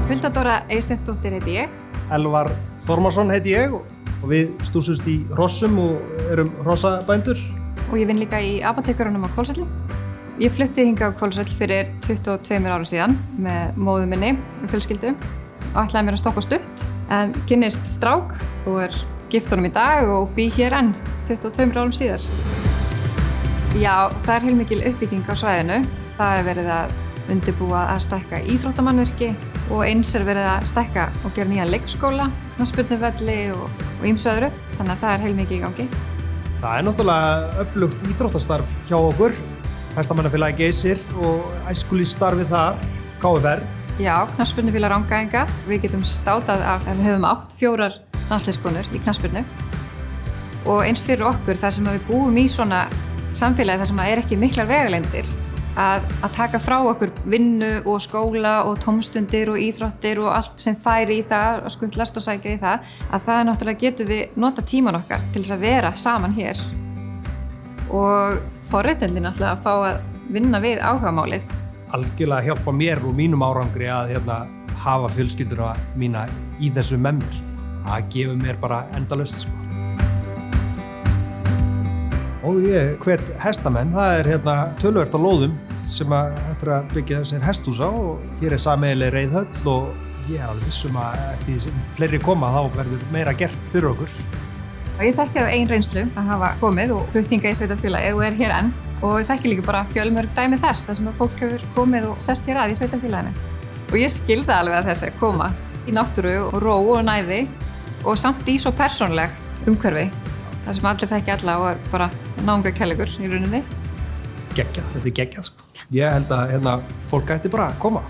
Hulda Dóra Eysteinsdóttir heiti ég. Elvar Þormarsson heiti ég og við stúsumst í Hrossum og erum hrossabændur. Og ég vinn líka í apótekurunum á Hvolsvelli. Ég flutti hingað á Hvolsvell fyrir 22 árum síðan með móður minni og fjölskyldu og ætlaði mér að stoppa stutt en kynnist strák og gift honum í dag og bý hér enn 22 árum síðar. Já, það heilmikil uppbygging á svæðinu. Það verið að undirbúa að stækka íþróttamannvirki og eins verið að stækka og gera nýjan leikskóla, knattspyrnuvelli og ýmsu öðru. Þannig að það heilmikið í gangi. Það náttúrulega öflugt íþróttastarf hjá okkur. Hestamannafélagi Geysir og æskulýðsstarfið þar, KFR. Já, knattspyrnufélag Rangæinga. Við getum státað af að við höfum 4 landsliðskonur í knattspyrnu. Og eins fyrir okkur, þar sem við búum í svona samfélagi þar sem ekki miklar vegalengdir, að taka frá okkur vinnu og skóla og tómstundir og íþróttir og allt sem færi í það og skutlast og sækja í það, að það náttúrulega getum við nota tíman okkar til þess að vera saman hér. Og forréttindi náttúrulega að fá að vinna við áhugamálið. Algjörlega hjálpa mér og mínum árangri að hafa fjölskylduna mína í þessu með mér. Það gefur mér bara endalaust, sko. Og ég hvet hestamenn, það töluvert á lóðum sem þetta að byggja sér hesthúsa og hér sameiginleg reiðhöll og ég alveg viss að eftir því sem fleiri koma þá verður meira gert fyrir okkur. Og ég þekki af ein reynslu að hafa komið og flutt hingað í sveitarfélagið og hér enn og ég þekki líka bara fjölmörg dæmi þess þar sem að fólk hefur komið og sest hér að í sveitarfélaginu. Og ég skildi alveg að þessi koma í náttúru og ró og næði og samt í svo persónlegt umhverfi. Það sem allir þekki alla og bara náunga kærleikur í rauninni. Geggjað, þetta geggjað, sko. Ég held að fólk ætti bara að koma.